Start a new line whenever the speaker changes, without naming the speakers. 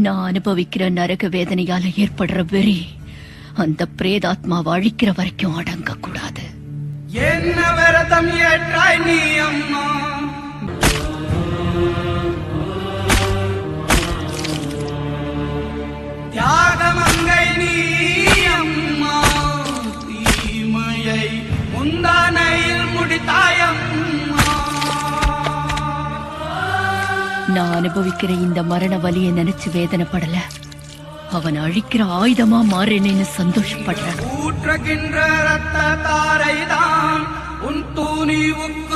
நான் அனுபவிக்கிற நரக வேதனையால ஏற்படுற வெறி அந்த பிரேதாத்மாவை அழிக்கிற வரைக்கும் அடங்க கூடாது.
என்ன விரதம் ஏற்றாய் நீ அம்மா? தியாகமங்கை நீ அம்மா, தீமையை முந்தானையில் முடித்தாயம்மா.
நான் அனுபவிக்கிற இந்த மரண வலியை நினைச்சு வேதனைப்படல, அவன் அழிக்கிற ஆயுதமா மாறினேன்னு சந்தோஷப்படுறேன்.
ஊற்றுகின்ற ரத்த தாரைதான் உன் தூணி உக்கு